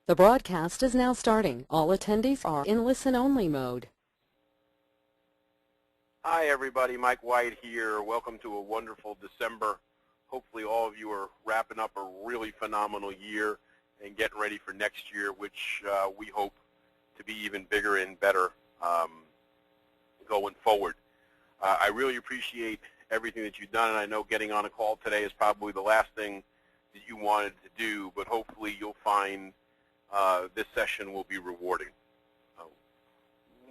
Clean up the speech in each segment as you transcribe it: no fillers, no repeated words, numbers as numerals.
The broadcast is now starting. All attendees are in listen-only mode. Hi everybody, Mike White here. Welcome to a wonderful December. Hopefully all of you are wrapping up a really phenomenal year and getting ready for next year, which we hope to be even bigger and better going forward. I really appreciate everything that you've done, and I know getting on a call today is probably the last thing that you wanted to do, but hopefully you'll find this session will be rewarding.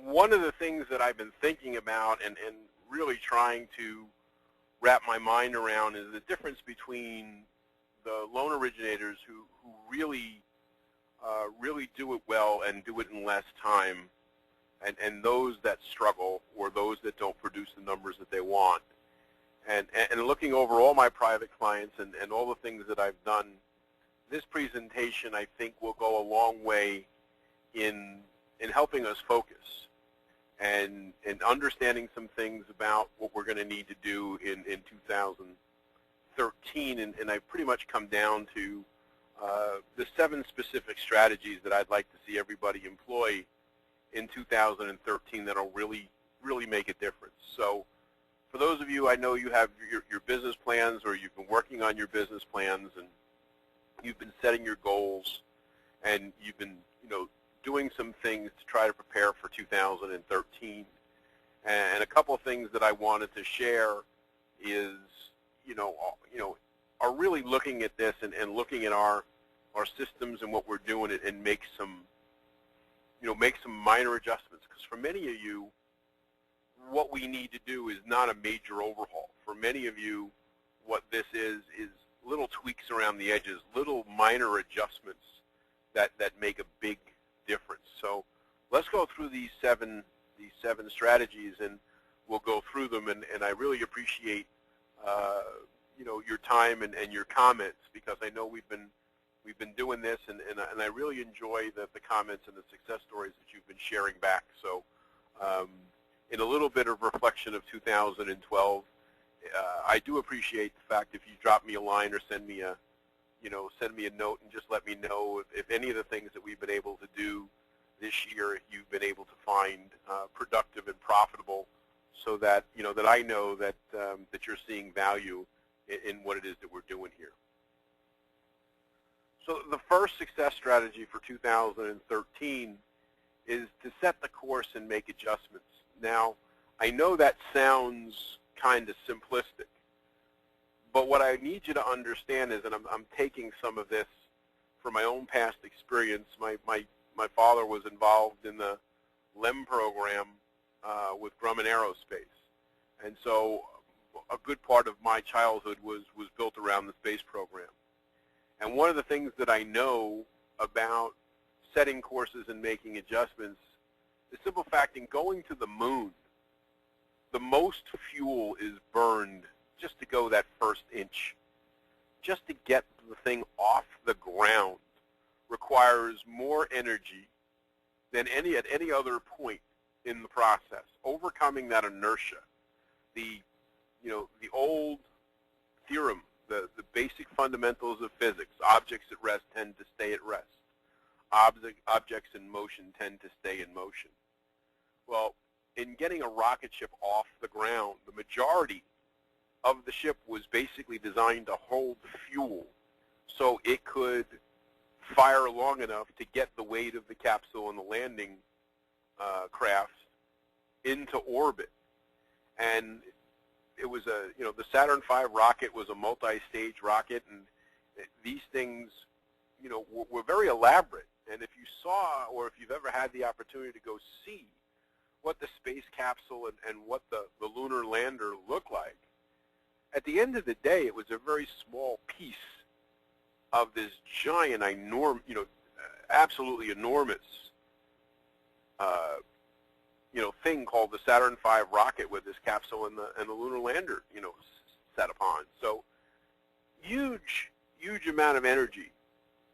One of the things that I've been thinking about and really trying to wrap my mind around is the difference between the loan originators who really do it well and do it in less time, and those that struggle or those that don't produce the numbers that they want. And looking over all my private clients and all the things that I've done, this presentation, I think, will go a long way in helping us focus and understanding some things about what we're going to need to do in 2013. And I've pretty much come down to the 7 specific strategies that I'd like to see everybody employ in 2013 that will really make a difference. So for those of you, I know you have your business plans, or you've been working on your business plans, and you've been setting your goals, and you've been, doing some things to try to prepare for 2013. And a couple of things that I wanted to share is, are really looking at this and looking at our systems and what we're doing, and make some minor adjustments. Because for many of you, what we need to do is not a major overhaul. For many of you, what this is little tweaks around the edges, little minor adjustments that make a big difference. So let's go through these seven strategies, and we'll go through them. And I really appreciate your time and your comments, because I know we've been doing this, and I really enjoy the comments and the success stories that you've been sharing back. So in a little bit of reflection of 2012, I do appreciate the fact if you drop me a line or send me a note and just let me know if any of the things that we've been able to do this year you've been able to find productive and profitable, so that that I know that that you're seeing value in what it is that we're doing here. So the first success strategy for 2013 is to set the course and make adjustments. Now, I know that sounds kind of simplistic, but what I need you to understand is, and I'm taking some of this from my own past experience. My father was involved in the LEM program with Grumman Aerospace, and so a good part of my childhood was built around the space program. And one of the things that I know about setting courses and making adjustments, the simple fact in going to the moon, the most fuel is burned just to go that first inch. Just to get the thing off the ground requires more energy than at any other point in the process. Overcoming that inertia, the old theorem, the basic fundamentals of physics: objects at rest tend to stay at rest. Objects in motion tend to stay in motion. Well, in getting a rocket ship off the ground, the majority of the ship was basically designed to hold fuel so it could fire long enough to get the weight of the capsule and the landing craft into orbit. And it was the Saturn V rocket was a multi-stage rocket, and these things, were very elaborate. And if you saw, or if you've ever had the opportunity to go see what the space capsule and what the lunar lander looked like, at the end of the day, it was a very small piece of this giant, absolutely enormous, thing called the Saturn V rocket with this capsule and the lunar lander, set upon. So huge amount of energy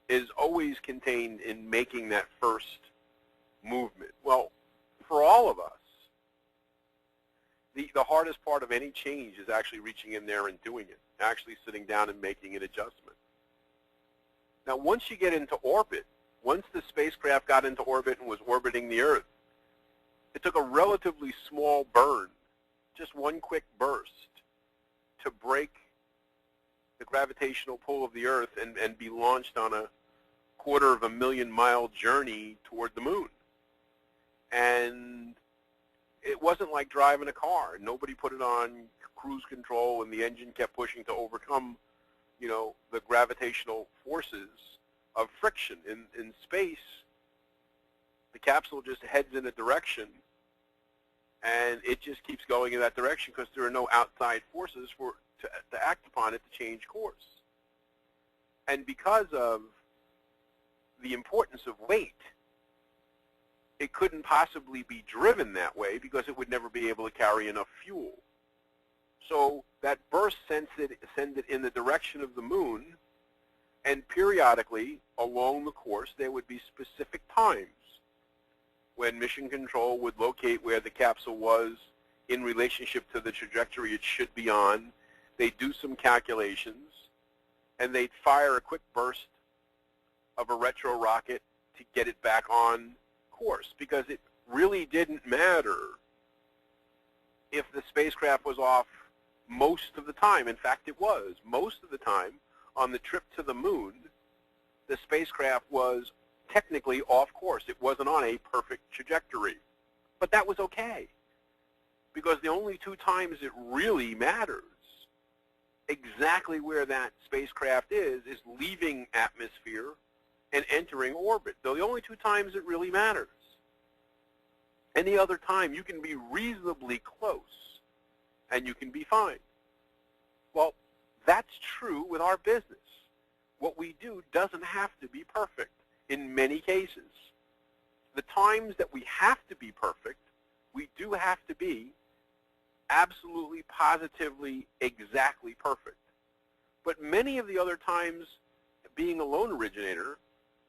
is always contained in making that first movement. Well, for all of us, the hardest part of any change is actually reaching in there and doing it, actually sitting down and making an adjustment. Now, once you get into orbit, once the spacecraft got into orbit and was orbiting the Earth, it took a relatively small burn, just one quick burst, to break the gravitational pull of the Earth and be launched on a 250,000-mile journey toward the moon. And it wasn't like driving a car. Nobody put it on cruise control and the engine kept pushing to overcome, you know, the gravitational forces of friction. In space, the capsule just heads in a direction and it just keeps going in that direction because there are no outside forces to act upon it to change course. And because of the importance of weight, it couldn't possibly be driven that way because it would never be able to carry enough fuel. So that burst sends it in the direction of the moon, and periodically along the course there would be specific times when mission control would locate where the capsule was in relationship to the trajectory it should be on. They'd do some calculations, and they'd fire a quick burst of a retro rocket to get it back on course, because it really didn't matter if the spacecraft was off most of the time. In fact, it was. Most of the time on the trip to the moon, the spacecraft was technically off course. It wasn't on a perfect trajectory. But that was okay, because the only two times it really matters exactly where that spacecraft is leaving atmosphere and entering orbit. Though the only two times it really matters. Any other time you can be reasonably close and you can be fine. Well, that's true with our business. What we do doesn't have to be perfect in many cases. The times that we have to be perfect, we do have to be absolutely, positively, exactly perfect. But many of the other times, being a lone originator,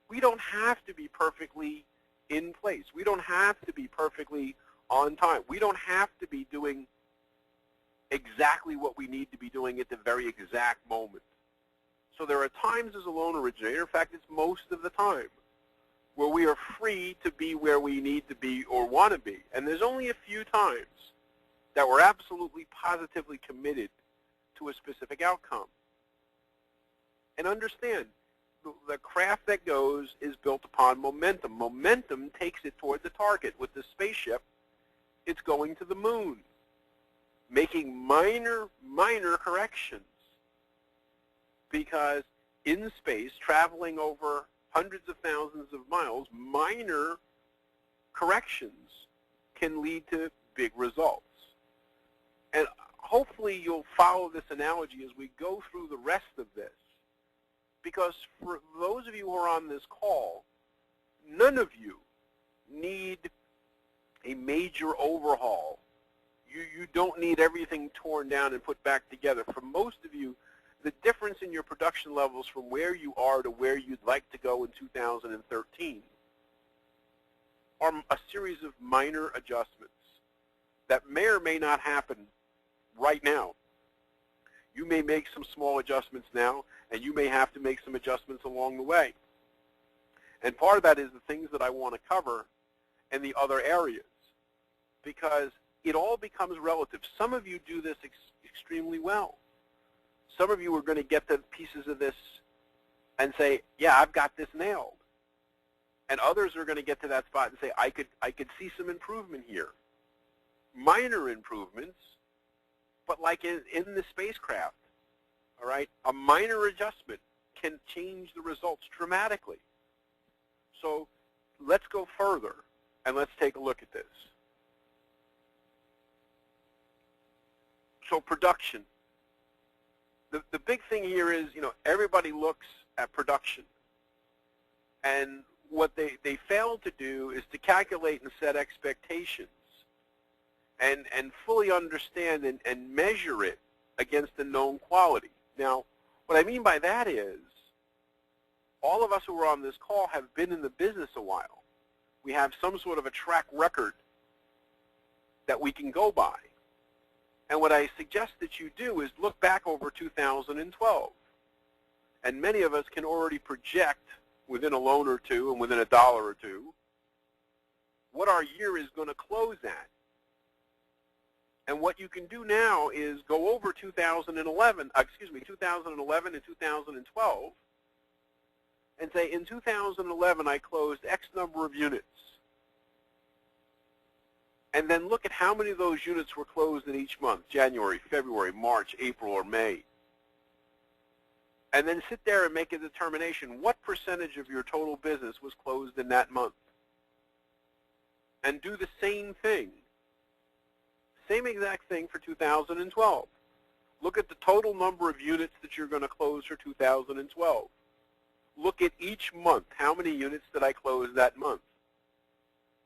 we don't have to be perfectly in place. We don't have to be perfectly on time. We don't have to be doing exactly what we need to be doing at the very exact moment. So there are times as a lone originator, in fact it's most of the time, where we are free to be where we need to be or want to be. And there's only a few times that we're absolutely positively committed to a specific outcome. And understand, the craft that goes is built upon momentum. Momentum takes it toward the target. With the spaceship, it's going to the moon, making minor corrections. Because in space, traveling over hundreds of thousands of miles, minor corrections can lead to big results. And hopefully you'll follow this analogy as we go through the rest of this. Because for those of you who are on this call, none of you need a major overhaul. You don't need everything torn down and put back together. For most of you, the difference in your production levels from where you are to where you'd like to go in 2013 are a series of minor adjustments that may or may not happen right now. You may make some small adjustments now, and you may have to make some adjustments along the way. And part of that is the things that I want to cover and the other areas, because it all becomes relative. Some of you do this extremely well. Some of you are going to get the pieces of this and say, yeah, I've got this nailed. And others are going to get to that spot and say, I could see some improvement here. Minor improvements, but like in the spacecraft, all right, a minor adjustment can change the results dramatically. So let's go further and let's take a look at this. So production. The big thing here is, you know, everybody looks at production. And what they fail to do is to calculate and set expectations and fully understand and measure it against a known quality. Now, what I mean by that is, all of us who are on this call have been in the business a while. We have some sort of a track record that we can go by. And what I suggest that you do is look back over 2012. And many of us can already project within a loan or two and within a dollar or two, what our year is going to close at. And what you can do now is go over 2011 and 2012 and say, in 2011 I closed X number of units. And then look at how many of those units were closed in each month, January, February, March, April, or May. And then sit there and make a determination, what percentage of your total business was closed in that month? And do the same thing. Same exact thing for 2012. Look at the total number of units that you're going to close for 2012. Look at each month. How many units did I close that month?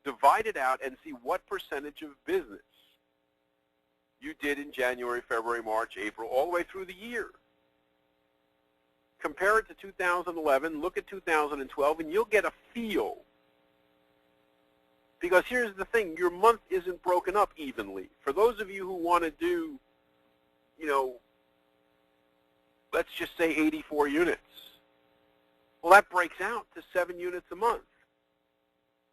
Divide it out and see what percentage of business you did in January, February, March, April, all the way through the year. Compare it to 2011, look at 2012, and you'll get a feel. Because here's the thing, your month isn't broken up evenly. For those of you who want to do, let's just say 84 units. Well, that breaks out to 7 units a month.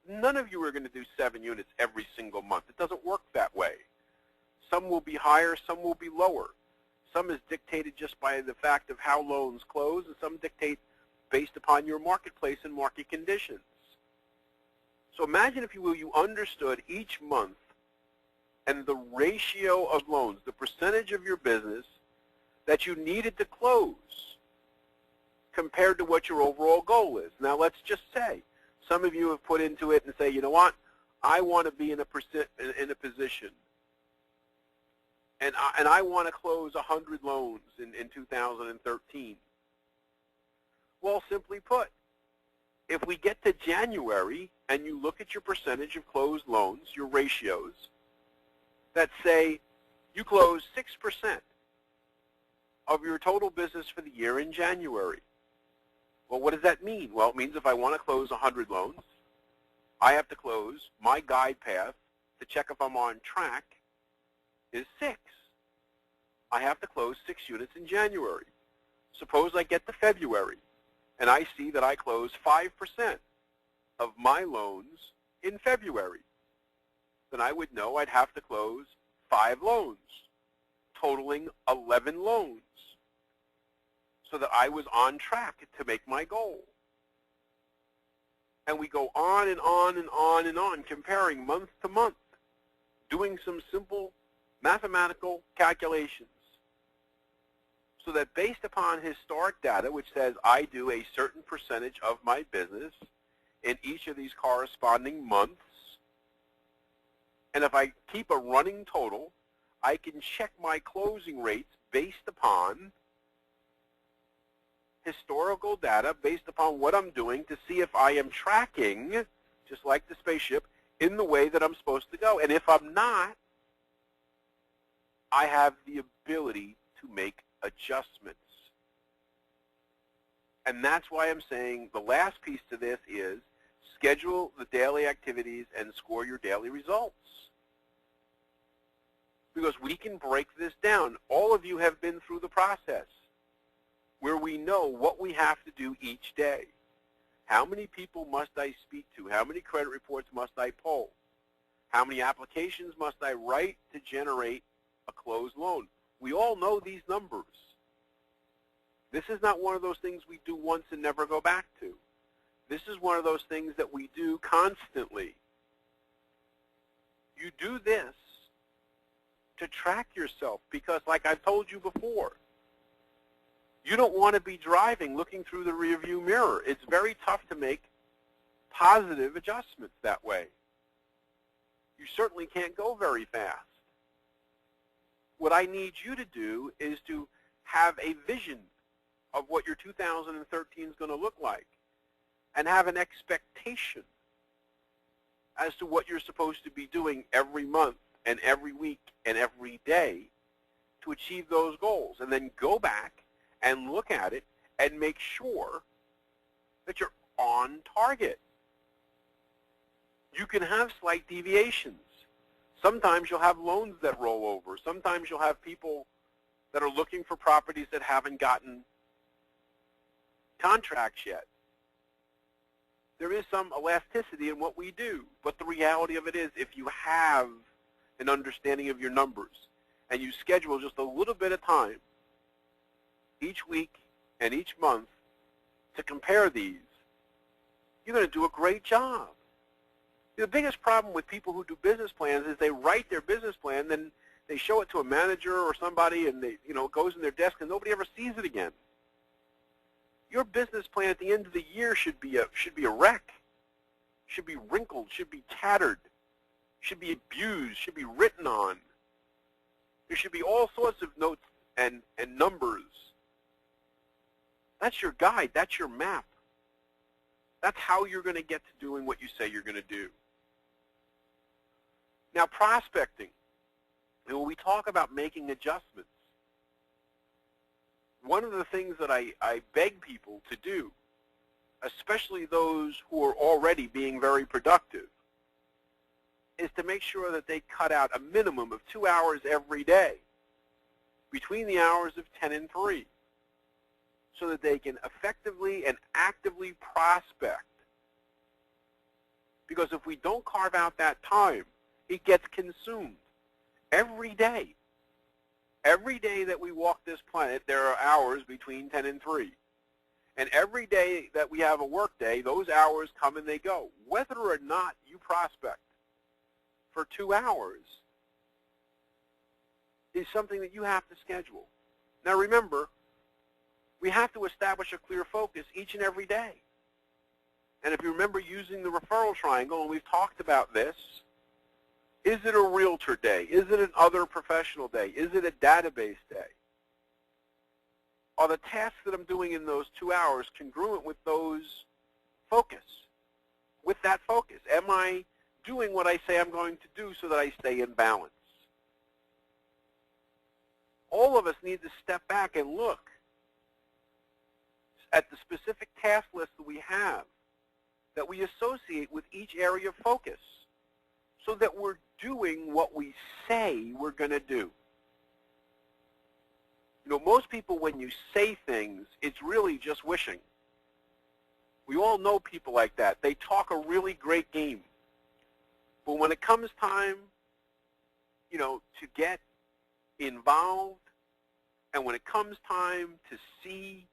None of you are going to do 7 units every single month. It doesn't work that way. Some will be higher, some will be lower. Some is dictated just by the fact of how loans close, and some dictate based upon your marketplace and market conditions. So imagine, if you will, you understood each month and the ratio of loans, the percentage of your business that you needed to close compared to what your overall goal is. Now let's just say some of you have put into it and say, you know what, I want to be in a position and I want to close 100 loans in 2013. Well, simply put, if we get to January and you look at your percentage of closed loans, your ratios, that say you close 6% of your total business for the year in January. Well, what does that mean? Well, it means if I want to close 100 loans, I have to close, my guide path to check if I'm on track is 6. I have to close 6 units in January. Suppose I get to February and I see that I close 5% of my loans in February. Then I would know I'd have to close 5 loans, totaling 11 loans, so that I was on track to make my goal. And we go on and on and on and on, comparing month to month, doing some simple mathematical calculations, so that based upon historic data, which says I do a certain percentage of my business in each of these corresponding months, and if I keep a running total, I can check my closing rates based upon historical data, based upon what I'm doing, to see if I am tracking, just like the spaceship, in the way that I'm supposed to go. And if I'm not, I have the ability to make adjustments. And that's why I'm saying the last piece to this is schedule the daily activities and score your daily results. Because we can break this down. All of you have been through the process where we know what we have to do each day. How many people must I speak to? How many credit reports must I pull? How many applications must I write to generate a closed loan? We all know these numbers. This is not one of those things we do once and never go back to. This is one of those things that we do constantly. You do this to track yourself because, like I've told you before, you don't want to be driving looking through the rearview mirror. It's very tough to make positive adjustments that way. You certainly can't go very fast. What I need you to do is to have a vision of what your 2013 is going to look like and have an expectation as to what you're supposed to be doing every month and every week and every day to achieve those goals. And then go back and look at it and make sure that you're on target. You can have slight deviations. Sometimes you'll have loans that roll over. Sometimes you'll have people that are looking for properties that haven't gotten contracts yet. there is some elasticity in what we do. But the reality of it is, if you have an understanding of your numbers and you schedule just a little bit of time each week and each month to compare these, you're going to do a great job. The biggest problem with people who do business plans is they write their business plan, then they show it to a manager or somebody, and it goes in their desk, and nobody ever sees it again. Your business plan at the end of the year should be a wreck, should be wrinkled, should be tattered, should be abused, should be written on. There should be all sorts of notes and numbers. That's your guide. That's your map. That's how you're going to get to doing what you say you're going to do. Now, prospecting. And when we talk about making adjustments, one of the things that I beg people to do, especially those who are already being very productive, is to make sure that they cut out a minimum of 2 hours every day between the hours of 10 and 3 so that they can effectively and actively prospect. Because if we don't carve out that time, it gets consumed. Every day that we walk this planet, there are hours between 10 and 3. And every day that we have a work day, those hours come and they go. Whether or not you prospect for 2 hours is something that you have to schedule. Now remember, we have to establish a clear focus each and every day. And if you remember using the referral triangle, and we've talked about this, is it a realtor day? Is it an other professional day? Is it a database day? Are the tasks that I'm doing in those 2 hours congruent with those focus? With that focus, am I doing what I say I'm going to do so that I stay in balance? All of us need to step back and look at the specific task list that we have, that we associate with each area of focus, so that we're doing what we say we're going to do. Most people, when you say things, it's really just wishing. We all know people like that. They talk a really great game. But when it comes time, to get involved, and when it comes time to see,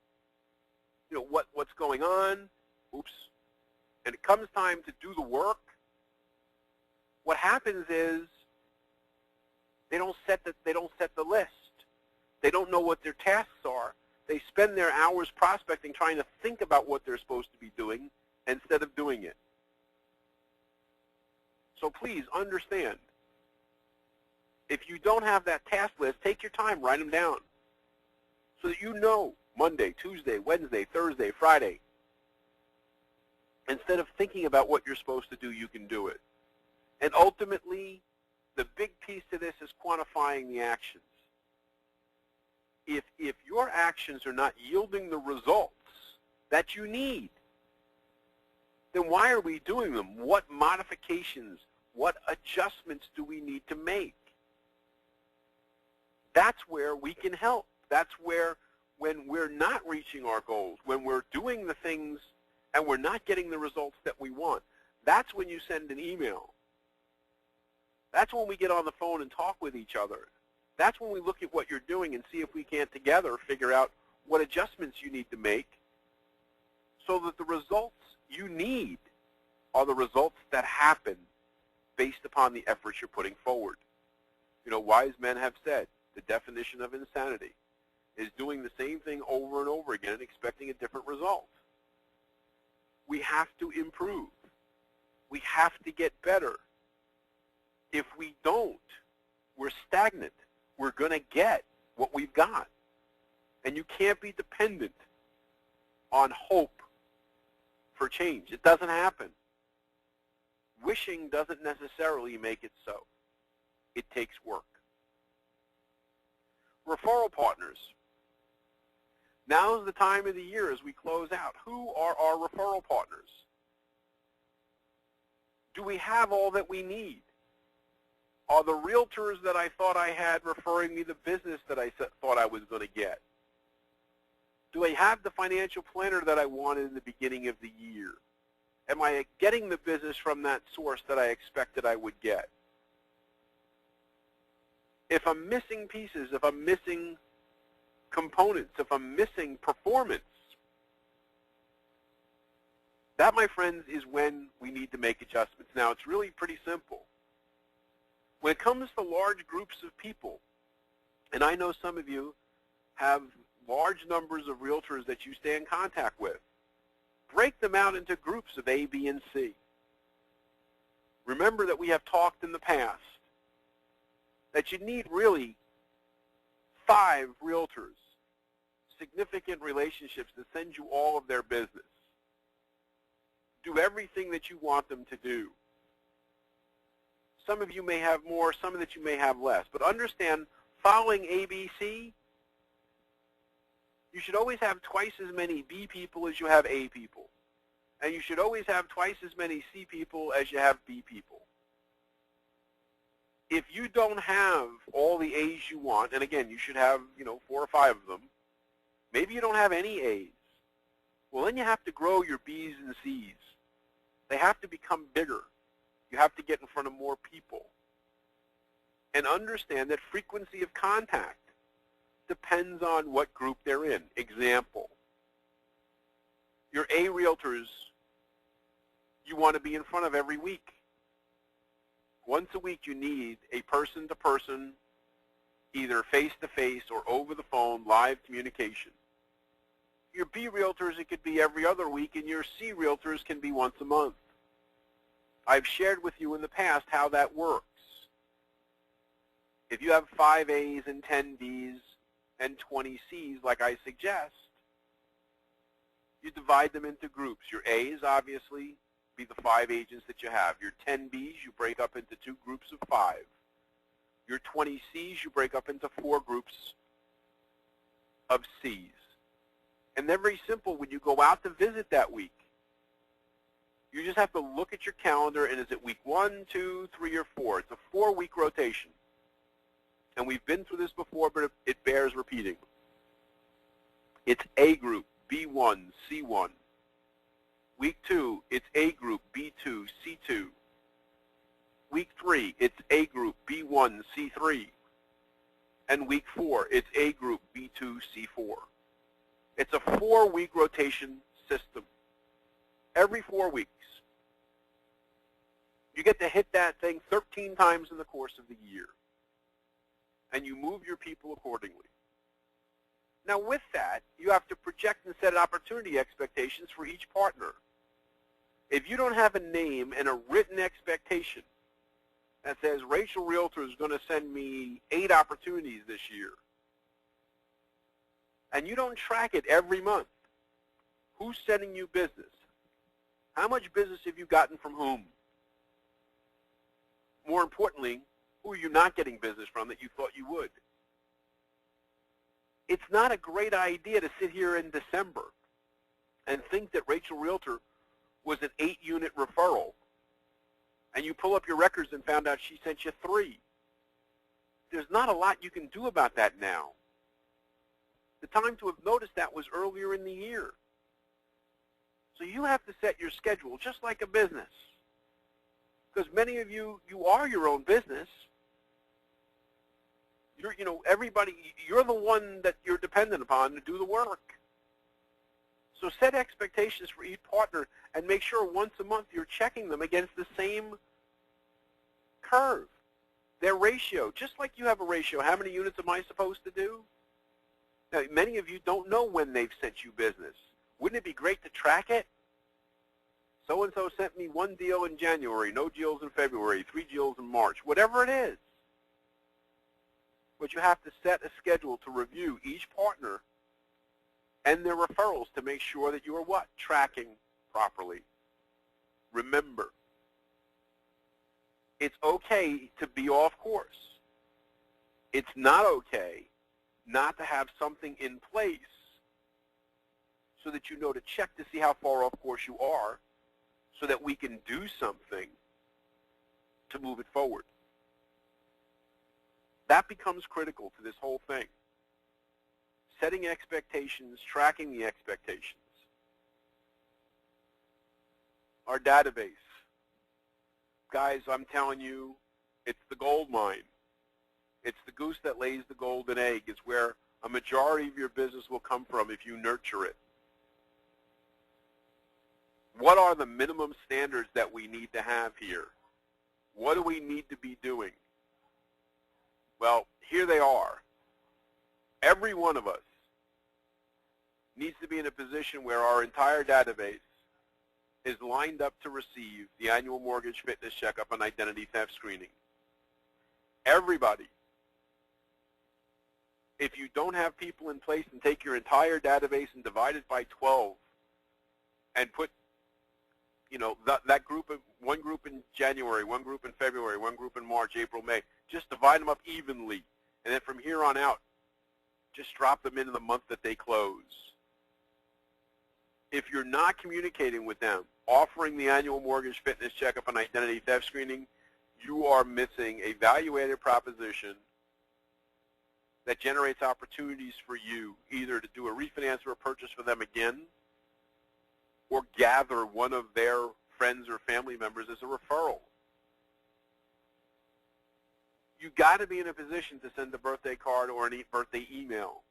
what's going on, and it comes time to do the work, what happens is they don't set the list. They don't know what their tasks are. They spend their hours prospecting trying to think about what they're supposed to be doing instead of doing it. So please understand, if you don't have that task list, take your time, write them down so that you know Monday, Tuesday, Wednesday, Thursday, Friday. Instead of thinking about what you're supposed to do, you can do it. And ultimately, the big piece to this is quantifying the actions. If your actions are not yielding the results that you need, then why are we doing them? What modifications, what adjustments do we need to make? That's where we can help. That's where, when we're not reaching our goals, when we're doing the things and we're not getting the results that we want, that's when you send an email. That's when we get on the phone and talk with each other. That's when we look at what you're doing and see if we can't together figure out what adjustments you need to make so that the results you need are the results that happen based upon the efforts you're putting forward. Wise men have said the definition of insanity is doing the same thing over and over again and expecting a different result. We have to improve. We have to get better. If we don't, we're stagnant. We're going to get what we've got. And you can't be dependent on hope for change. It doesn't happen. Wishing doesn't necessarily make it so. It takes work. Referral partners. Now's the time of the year as we close out. Who are our referral partners? Do we have all that we need? Are the realtors that I thought I had referring me the business that I thought I was going to get? Do I have the financial planner that I wanted in the beginning of the year? Am I getting the business from that source that I expected I would get? If I'm missing pieces, if I'm missing components, if I'm missing performance, that, my friends, is when we need to make adjustments. Now, it's really pretty simple. When it comes to large groups of people, and I know some of you have large numbers of realtors that you stay in contact with, break them out into groups of A, B, and C. Remember that we have talked in the past that you need really 5 realtors, significant relationships that send you all of their business. Do everything that you want them to do. Some of you may have more, some of that you may have less. But understand, following ABC, you should always have twice as many B people as you have A people. And you should always have twice as many C people as you have B people. If you don't have all the A's you want, and again, you should have, 4 or 5 of them, maybe you don't have any A's. Well, then you have to grow your B's and C's. They have to become bigger. You have to get in front of more people. And understand that frequency of contact depends on what group they're in. Example, your A realtors, you want to be in front of every week. Once a week you need a person-to-person, either face-to-face or over the phone, live communication. Your B realtors, it could be every other week, and your C realtors can be once a month. I've shared with you in the past how that works. If you have 5 A's and 10 B's and 20 C's, like I suggest, you divide them into groups. Your A's, obviously, be the 5 agents that you have. Your 10 B's, you break up into 2 groups of 5. Your 20 C's, you break up into 4 groups of C's. And they're very simple. When you go out to visit that week, you just have to look at your calendar, and is it week 1, 2, 3, or 4? It's a 4-week rotation. And we've been through this before, but it bears repeating. It's A group, B1, C1. Week 2, it's A group, B2, C2. Week 3, it's A group, B1, C3. And week 4, it's A group, B2, C4. It's a 4-week rotation system. Every 4 weeks. You get to hit that thing 13 times in the course of the year. And you move your people accordingly. Now with that, you have to project and set opportunity expectations for each partner. If you don't have a name and a written expectation that says Rachel Realtor is going to send me 8 opportunities this year, and you don't track it every month, who's sending you business? How much business have you gotten from whom? More importantly, who are you not getting business from that you thought you would? It's not a great idea to sit here in December and think that Rachel Realtor was an 8-unit referral, and you pull up your records and found out she sent you 3. There's not a lot you can do about that now. The time to have noticed that was earlier in the year. So you have to set your schedule just like a business. Because many of you are your own business. You're the one that you're dependent upon to do the work. So set expectations for each partner and make sure once a month you're checking them against the same curve, their ratio. Just like you have a ratio, how many units am I supposed to do? Now, many of you don't know when they've sent you business. Wouldn't it be great to track it? So-and-so sent me 1 deal in January, no deals in February, 3 deals in March, whatever it is. But you have to set a schedule to review each partner and their referrals to make sure that you are what? Tracking properly. Remember, it's okay to be off course. It's not okay not to have something in place so that you know to check to see how far off course you are so that we can do something to move it forward. That becomes critical to this whole thing. Setting expectations, tracking the expectations. our database. Guys, I'm telling you, it's the gold mine. It's the goose that lays the golden egg. It's where a majority of your business will come from if you nurture it. What are the minimum standards that we need to have here? What do we need to be doing? Well, here they are. Every one of us needs to be in a position where our entire database is lined up to receive the annual mortgage fitness checkup and identity theft screening. Everybody. If you don't have people in place, and take your entire database and divide it by 12 and put, you know, that group of one group in January, one group in February, one group in March, April, May, just divide them up evenly. And then from here on out, just drop them into the month that they close. If you're not communicating with them, offering the annual mortgage fitness checkup and identity theft screening, you are missing a value-added proposition that generates opportunities for you either to do a refinance or a purchase for them again, or gather one of their friends or family members as a referral. You got to be in a position to send a birthday card or a birthday email.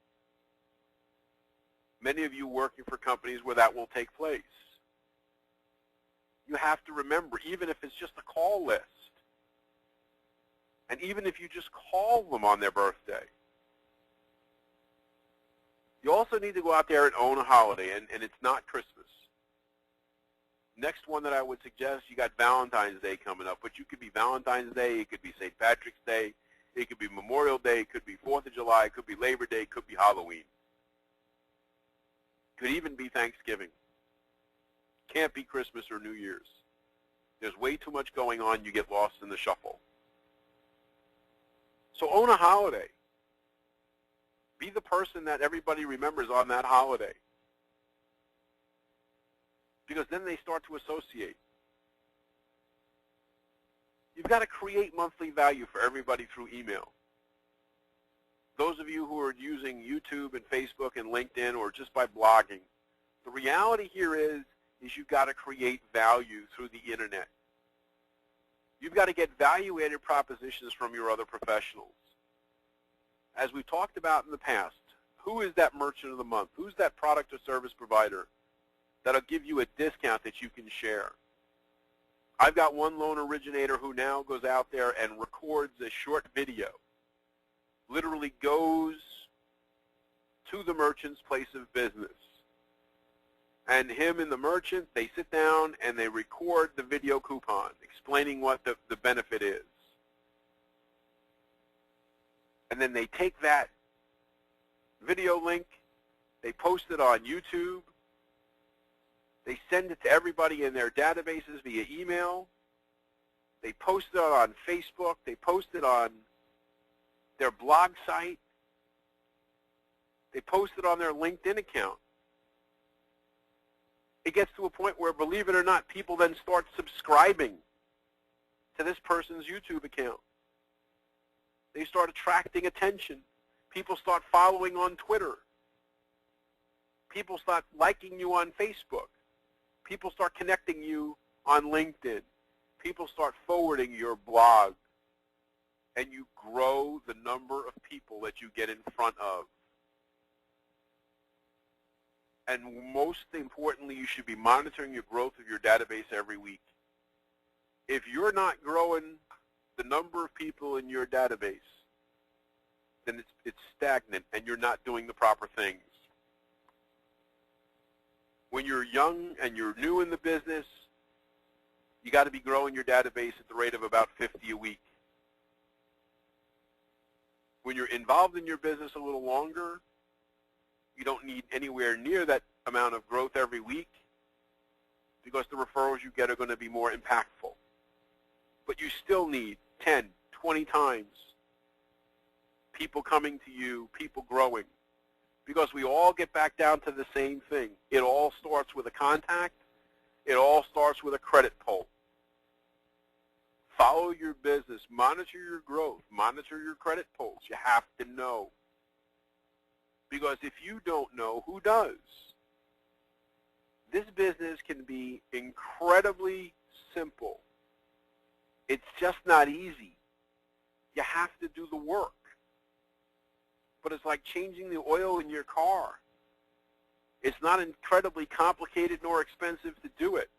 Many of you working for companies where that will take place. You have to remember, even if it's just a call list, and even if you just call them on their birthday, you also need to go out there and own a holiday, and it's not Christmas. Next one that I would suggest, you got Valentine's Day coming up, but you could be Valentine's Day, it could be St. Patrick's Day, it could be Memorial Day, it could be 4th of July, it could be Labor Day, it could be Halloween. Could even be Thanksgiving. Can't be Christmas or New Year's. There's way too much going on, you get lost in the shuffle. So own a holiday. Be the person that everybody remembers on that holiday. Because then they start to associate. You've got to create monthly value for everybody through email. Those of you who are using YouTube and Facebook and LinkedIn or just by blogging, the reality here is you've got to create value through the internet. You've got to get value-added propositions from your other professionals. As we've talked about in the past, who is that merchant of the month? Who's that product or service provider that'll give you a discount that you can share? I've got one loan originator who now goes out there and records a short video, literally goes to the merchant's place of business. And him and the merchant, they sit down and they record the video coupon explaining what the benefit is. And then they take that video link, they post it on YouTube, they send it to everybody in their databases via email, they post it on Facebook, they post it on their blog site, they post it on their LinkedIn account. It gets to a point where, believe it or not, people then start subscribing to this person's YouTube account. They start attracting attention. People start following on Twitter. People start liking you on Facebook. People start connecting you on LinkedIn. People start forwarding your blog. And you grow the number of people that you get in front of. And most importantly, you should be monitoring your growth of your database every week. If you're not growing the number of people in your database, then it's stagnant and you're not doing the proper things. When you're young and you're new in the business, you got to be growing your database at the rate of about 50 a week. When you're involved in your business a little longer, you don't need anywhere near that amount of growth every week because the referrals you get are going to be more impactful. But you still need 10, 20 times people coming to you, people growing, because we all get back down to the same thing. It all starts with a contact. It all starts with a credit pull. Follow your business. Monitor your growth. Monitor your credit pulls. You have to know. Because if you don't know, who does? This business can be incredible. incredibly simple. It's just not easy. You have to do the work. But it's like changing the oil in your car. It's not incredibly complicated nor expensive to do it.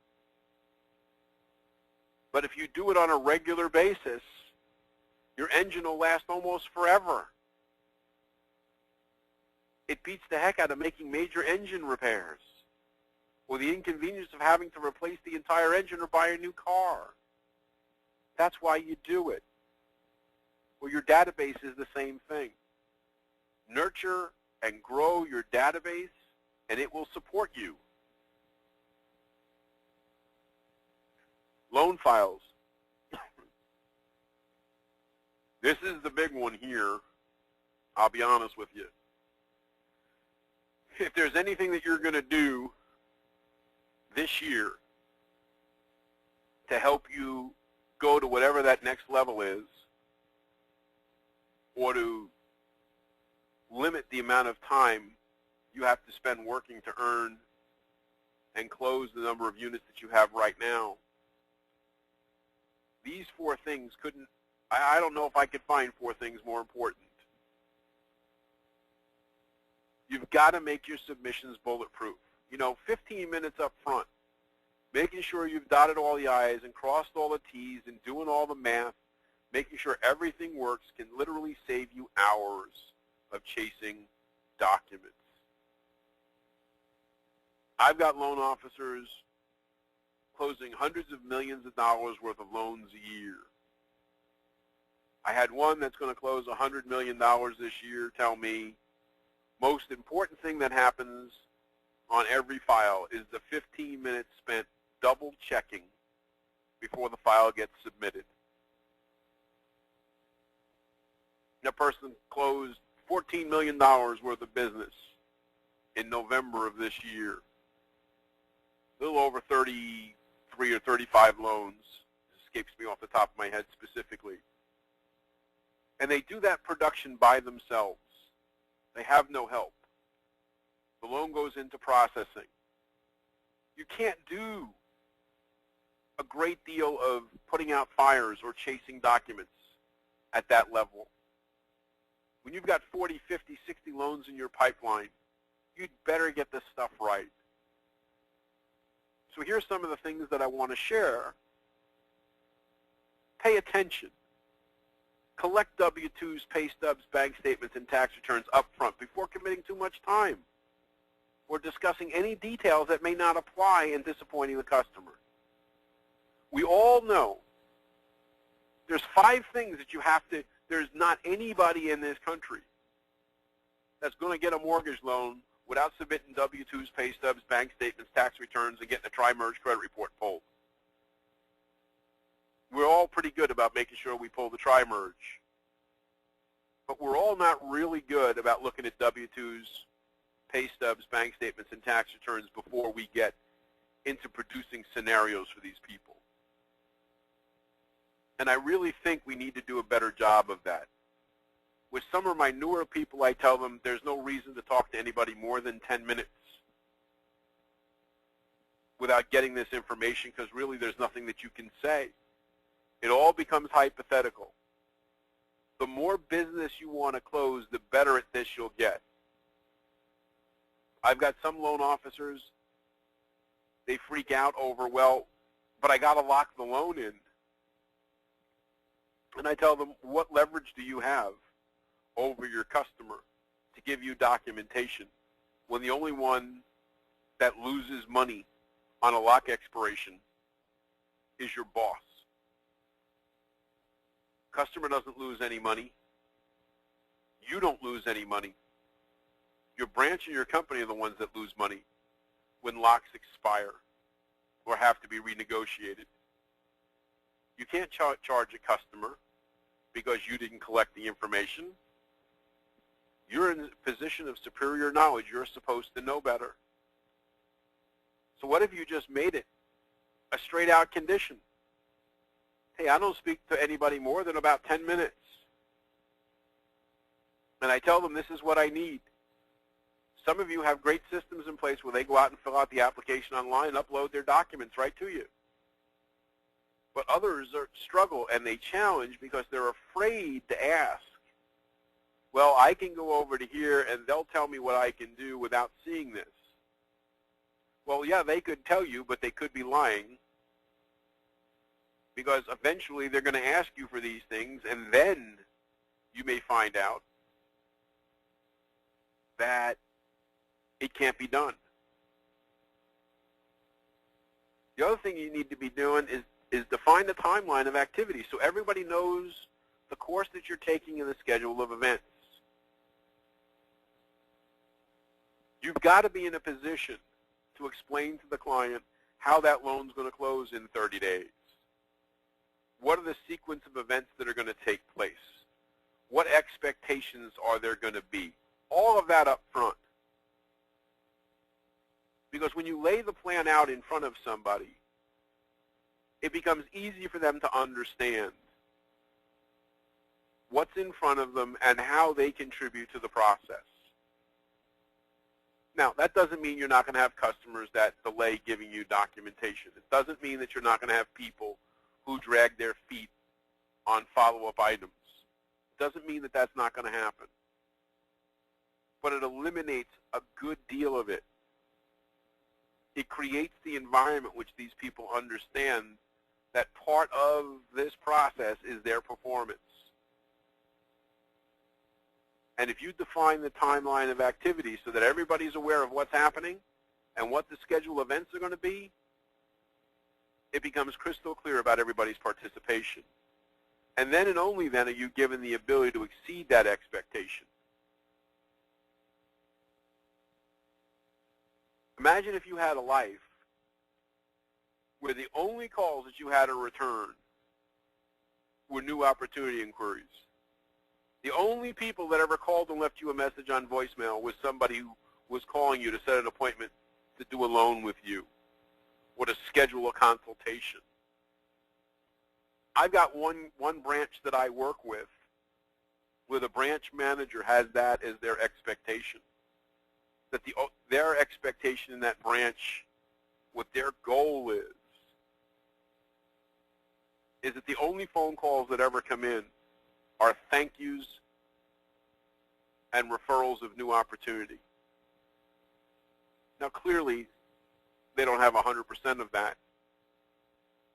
But if you do it on a regular basis, your engine will last almost forever. It beats the heck out of making major engine repairs or the inconvenience of having to replace the entire engine or buy a new car. That's why you do it. Well, your database is the same thing. Nurture and grow your database, and it will support you. Loan files. This is the big one here. I'll be honest with you. If there's anything that you're going to do this year to help you go to whatever that next level is, or to limit the amount of time you have to spend working to earn and close the number of units that you have right now, these 4 things couldn't, I don't know if I could find 4 things more important. You've got to make your submissions bulletproof. 15 minutes up front, making sure you've dotted all the I's and crossed all the T's and doing all the math, making sure everything works can literally save you hours of chasing documents. I've got loan officers closing hundreds of millions of dollars worth of loans a year. I had one that's going to close $100 million this year tell me, most important thing that happens on every file is the 15 minutes spent double checking before the file gets submitted. That person closed $14 million worth of business in November of this year. A little over 33 or 35 loans. Escapes me off the top of my head specifically. And they do that production by themselves. They have no help. The loan goes into processing. You can't do a great deal of putting out fires or chasing documents at that level. When you've got 40, 50, 60 loans in your pipeline, you'd better get this stuff right. So here's some of the things that I want to share. Pay attention. Collect W-2s, pay stubs, bank statements, and tax returns up front before committing too much time or discussing any details that may not apply and disappointing the customer. We all know there's 5 things that you have to, there's not anybody in this country that's going to get a mortgage loan without submitting W-2s, pay stubs, bank statements, tax returns, and getting a tri-merge credit report pulled. We're all pretty good about making sure we pull the tri-merge. But we're all not really good about looking at W-2s, pay stubs, bank statements, and tax returns before we get into producing scenarios for these people. And I really think we need to do a better job of that. With some of my newer people, I tell them there's no reason to talk to anybody more than 10 minutes without getting this information, because really there's nothing that you can say. It all becomes hypothetical. The more business you want to close, the better at this you'll get. I've got some loan officers, they freak out over, well, but I got to lock the loan in. And I tell them, what leverage do you have over your customer to give you documentation when the only one that loses money on a lock expiration is your boss? Customer doesn't lose any money. You don't lose any money. Your branch and your company are the ones that lose money when locks expire or have to be renegotiated. You can't charge a customer because you didn't collect the information. You're in a position of superior knowledge. You're supposed to know better. So what if you just made it a straight-out condition? Hey, I don't speak to anybody more than about 10 minutes. And I tell them this is what I need. Some of you have great systems in place where they go out and fill out the application online and upload their documents right to you. But others struggle and they challenge because they're afraid to ask. Well, I can go over to here and they'll tell me what I can do without seeing this. Well, yeah, they could tell you, but they could be lying, because eventually they're going to ask you for these things, and then you may find out that it can't be done. The other thing you need to be doing is define the timeline of activity so everybody knows the course that you're taking in the schedule of events. You've got to be in a position to explain to the client how that loan's going to close in 30 days. What are the sequence of events that are going to take place? What expectations are there going to be? All of that up front. Because when you lay the plan out in front of somebody, it becomes easy for them to understand what's in front of them and how they contribute to the process. Now, that doesn't mean you're not going to have customers that delay giving you documentation. It doesn't mean that you're not going to have people who drag their feet on follow-up items. It doesn't mean that that's not going to happen. But it eliminates a good deal of it. It creates the environment which these people understand that part of this process is their performance. And if you define the timeline of activity so that everybody's aware of what's happening and what the scheduled events are going to be, it becomes crystal clear about everybody's participation. And then and only then are you given the ability to exceed that expectation. Imagine if you had a life where the only calls that you had to return were new opportunity inquiries. The only people that ever called and left you a message on voicemail was somebody who was calling you to set an appointment to do a loan with you or to schedule a consultation. I've got one branch that I work with where the branch manager has that as their expectation. That their expectation in that branch, what their goal is that the only phone calls that ever come in are thank yous and referrals of new opportunity. Now, clearly, they don't have 100% of that.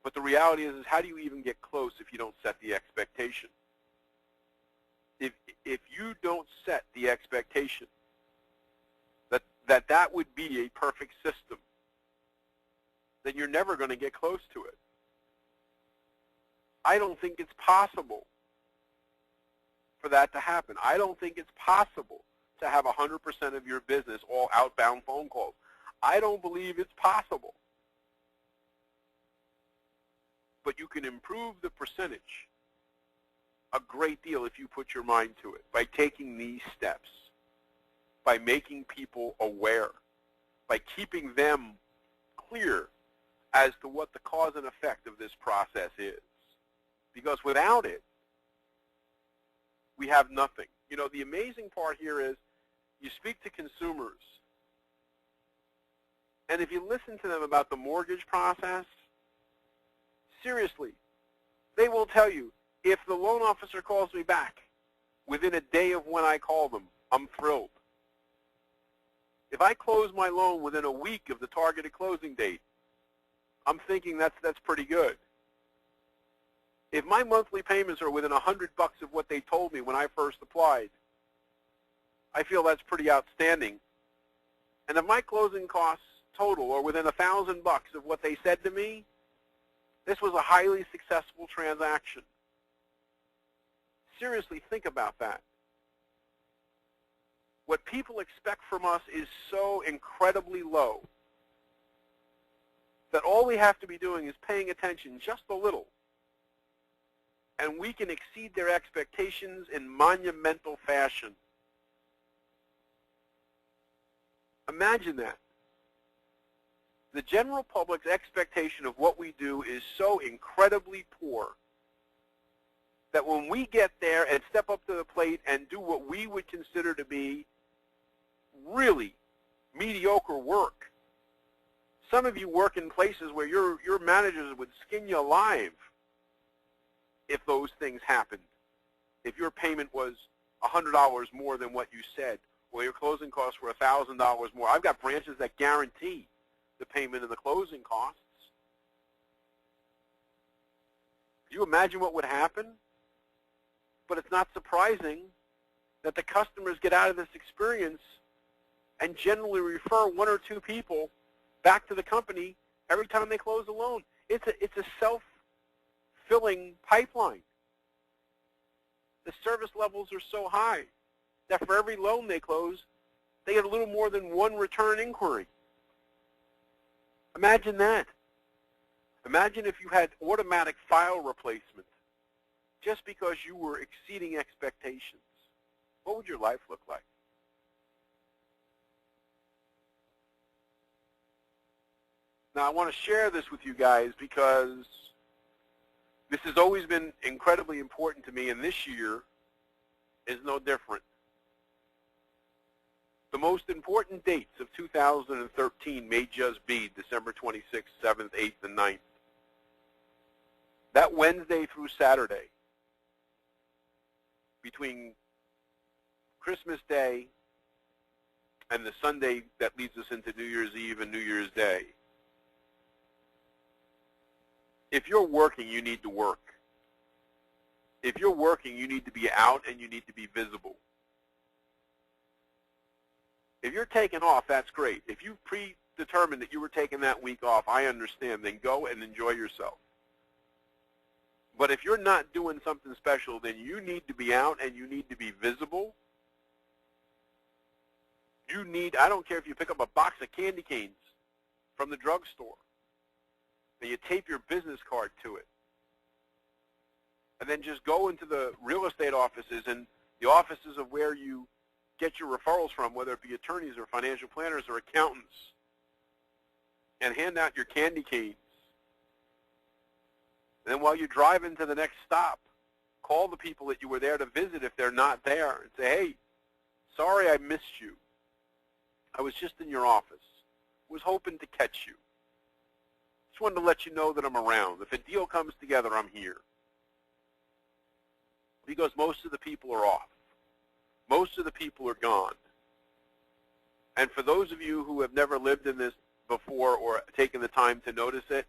But the reality is how do you even get close if you don't set the expectation? If you don't set the expectation that would be a perfect system, then you're never going to get close to it. I don't think it's possible for that to happen. I don't think it's possible to have 100% of your business all outbound phone calls. I don't believe it's possible. But you can improve the percentage a great deal if you put your mind to it by taking these steps, by making people aware, by keeping them clear as to what the cause and effect of this process is. Because without it, we have nothing. You know, the amazing part here is you speak to consumers, and if you listen to them about the mortgage process, seriously, they will tell you, if the loan officer calls me back within a day of when I call them, I'm thrilled. If I close my loan within a week of the targeted closing date, I'm thinking that's pretty good. If my monthly payments are within $100 of what they told me when I first applied, I feel that's pretty outstanding. And if my closing costs total are within $1,000 of what they said to me, this was a highly successful transaction. Seriously, think about that. What people expect from us is so incredibly low that all we have to be doing is paying attention just a little, and we can exceed their expectations in monumental fashion. Imagine that. The general public's expectation of what we do is so incredibly poor that when we get there and step up to the plate and do what we would consider to be really mediocre work. Some of you work in places where your managers would skin you alive if those things happened. If your payment was $100 more than what you said, or your closing costs were $1,000 more. I've got branches that guarantee the payment of the closing costs. Do you imagine what would happen? But it's not surprising that the customers get out of this experience and generally refer one or two people back to the company every time they close a loan. It's a self-filling pipeline. The service levels are so high that for every loan they close, they get a little more than one return inquiry. Imagine that. Imagine if you had automatic file replacement just because you were exceeding expectations. What would your life look like? Now, I want to share this with you guys because this has always been incredibly important to me, and this year is no different. The most important dates of 2013 may just be December 26th, 7th, 8th, and 9th. That Wednesday through Saturday, between Christmas Day and the Sunday that leads us into New Year's Eve and New Year's Day, if you're working, you need to work. If you're working, you need to be out and you need to be visible. If you're taking off, that's great. If you predetermined that you were taking that week off, I understand. Then go and enjoy yourself. But if you're not doing something special, then you need to be out and you need to be visible. You need, I don't care if you pick up a box of candy canes from the drugstore and you tape your business card to it. And then just go into the real estate offices and the offices of where you get your referrals from, whether it be attorneys or financial planners or accountants, and hand out your candy canes. And then while you drive into the next stop, call the people that you were there to visit if they're not there and say, hey, sorry I missed you. I was just in your office. Was hoping to catch you. Just wanted to let you know that I'm around. If a deal comes together, I'm here. Because most of the people are off. Most of the people are gone. And for those of you who have never lived in this before or taken the time to notice it,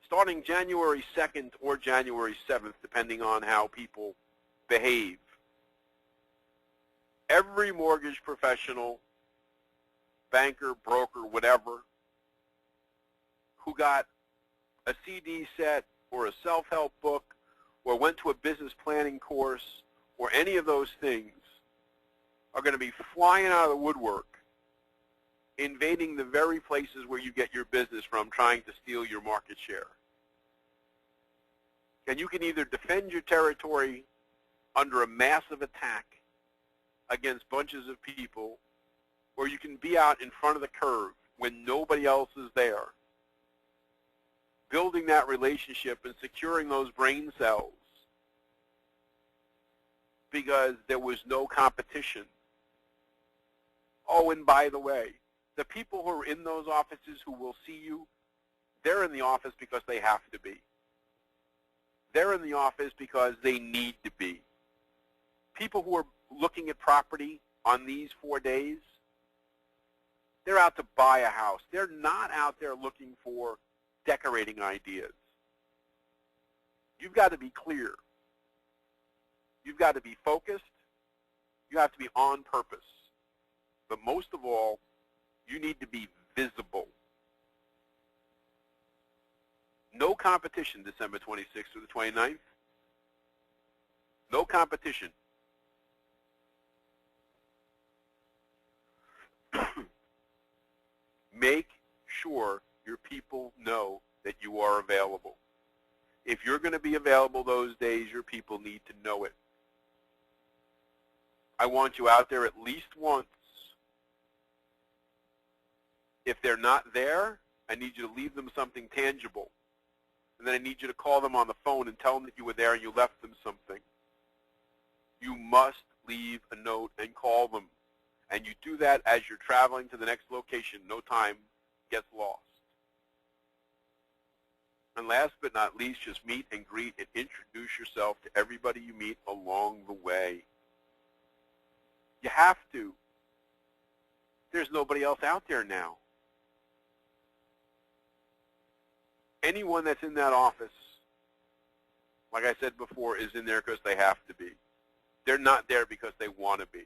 starting January 2nd or January 7th, depending on how people behave, every mortgage professional, banker, broker, whatever, who got a CD set or a self-help book or went to a business planning course or any of those things are going to be flying out of the woodwork, invading the very places where you get your business from, trying to steal your market share. And you can either defend your territory under a massive attack against bunches of people, or you can be out in front of the curve when nobody else is there, building that relationship and securing those brain cells because there was no competition. Oh, and by the way, the people who are in those offices who will see you, they're in the office because they have to be. They're in the office because they need to be. People who are looking at property on these 4 days, they're out to buy a house. They're not out there looking for decorating ideas. You've got to be clear. You've got to be focused. You have to be on purpose. But most of all, you need to be visible. No competition December 26th through the 29th. No competition. Make sure your people know that you are available. If you're going to be available those days, your people need to know it. I want you out there at least once. If they're not there, I need you to leave them something tangible. And then I need you to call them on the phone and tell them that you were there and you left them something. You must leave a note and call them. And you do that as you're traveling to the next location. No time gets lost. And last but not least, just meet and greet and introduce yourself to everybody you meet along the way. You have to. There's nobody else out there now. Anyone that's in that office, like I said before, is in there because they have to be. They're not there because they want to be.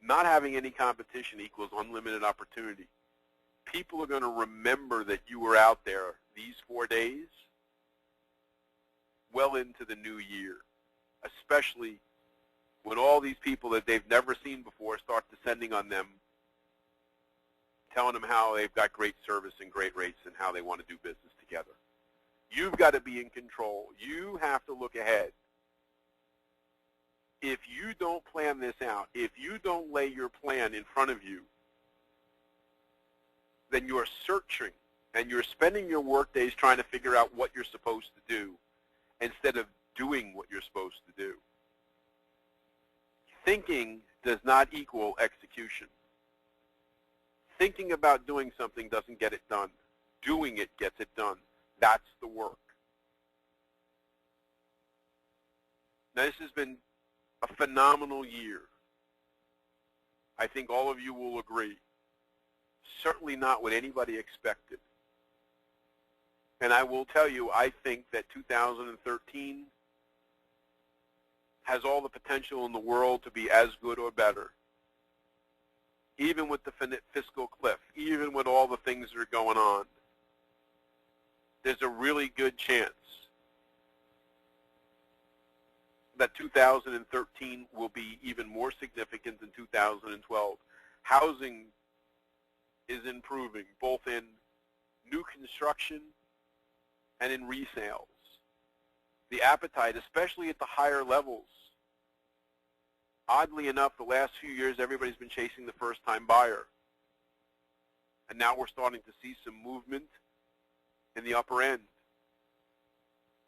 Not having any competition equals unlimited opportunity. People are going to remember that you were out there these 4 days well into the new year, especially when all these people that they've never seen before start descending on them, telling them how they've got great service and great rates and how they want to do business together. You've got to be in control. You have to look ahead. If you don't plan this out, if you don't lay your plan in front of you, then you're searching and you're spending your work days trying to figure out what you're supposed to do instead of doing what you're supposed to do. Thinking does not equal execution. Thinking about doing something doesn't get it done. Doing it gets it done. That's the work. Now, this has been a phenomenal year. I think all of you will agree. Certainly not what anybody expected. And I will tell you, I think that 2013 has all the potential in the world to be as good or better. Even with the fiscal cliff, even with all the things that are going on, there's a really good chance that 2013 will be even more significant than 2012. Housing is improving, both in new construction and in resales. The appetite, especially at the higher levels. Oddly enough, the last few years, everybody's been chasing the first-time buyer. And now we're starting to see some movement in the upper end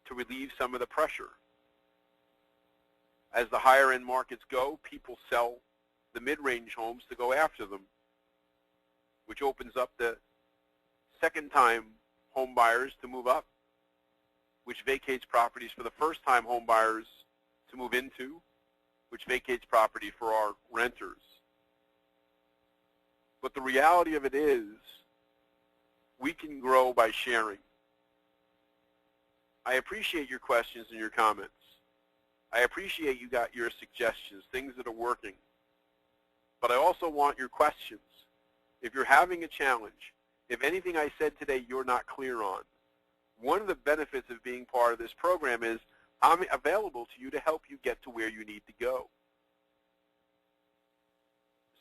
to relieve some of the pressure. As the higher-end markets go, people sell the mid-range homes to go after them, which opens up the second-time home buyers to move up, which vacates properties for the first-time home buyers to move into, which vacates property for our renters. But the reality of it is, we can grow by sharing. I appreciate your questions and your comments. I appreciate you got your suggestions, things that are working. But I also want your questions. If you're having a challenge, if anything I said today you're not clear on, one of the benefits of being part of this program is I'm available to you to help you get to where you need to go.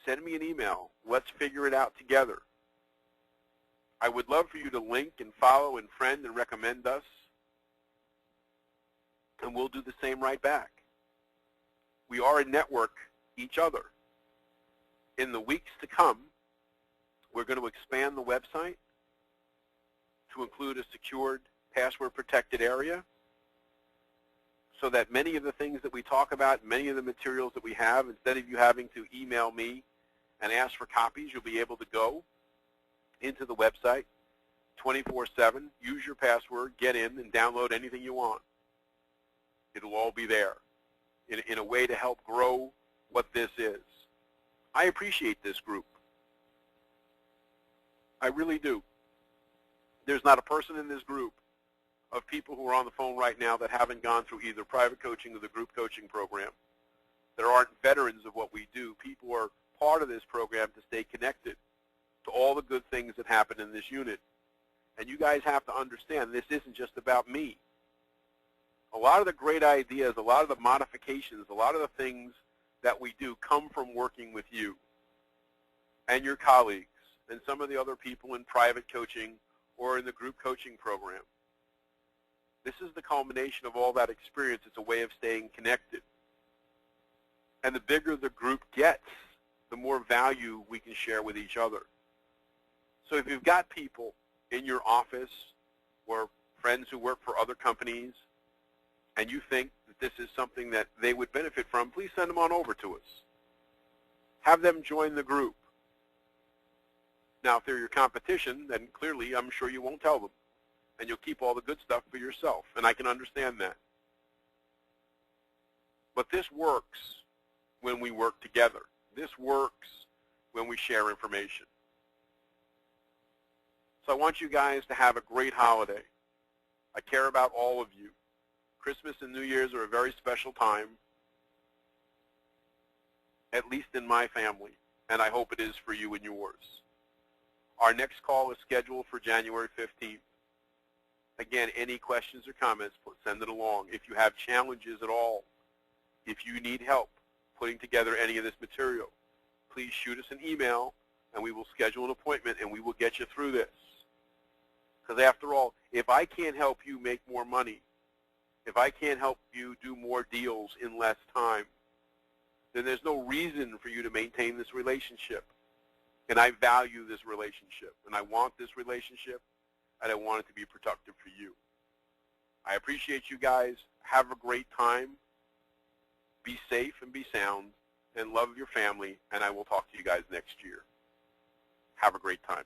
Send me an email. Let's figure it out together. I would love for you to link and follow and friend and recommend us, and we'll do the same right back. We are a network each other. In the weeks to come, we're going to expand the website to include a secured, password-protected area so that many of the things that we talk about, many of the materials that we have, instead of you having to email me and ask for copies, you'll be able to go into the website 24/7, use your password, get in, and download anything you want. It'll all be there in a way to help grow what this is. I appreciate this group. I really do. There's not a person in this group of people who are on the phone right now that haven't gone through either private coaching or the group coaching program. There aren't veterans of what we do. People are part of this program to stay connected to all the good things that happen in this unit. And you guys have to understand this isn't just about me. A lot of the great ideas, a lot of the modifications, a lot of the things that we do come from working with you and your colleagues and some of the other people in private coaching or in the group coaching program. This is the culmination of all that experience. It's a way of staying connected. And the bigger the group gets, the more value we can share with each other. So if you've got people in your office or friends who work for other companies and you think that this is something that they would benefit from, please send them on over to us. Have them join the group. Now, if they're your competition, then clearly I'm sure you won't tell them, and you'll keep all the good stuff for yourself, and I can understand that. But this works when we work together. This works when we share information. So I want you guys to have a great holiday. I care about all of you. Christmas and New Year's are a very special time, at least in my family, and I hope it is for you and yours. Our next call is scheduled for January 15th. Again, any questions or comments, send it along. If you have challenges at all, if you need help putting together any of this material, please shoot us an email, and we will schedule an appointment, and we will get you through this. Because after all, if I can't help you make more money, if I can't help you do more deals in less time, then there's no reason for you to maintain this relationship. And I value this relationship, and I want this relationship, and I want it to be productive for you. I appreciate you guys. Have a great time. Be safe and be sound, and love your family, and I will talk to you guys next year. Have a great time.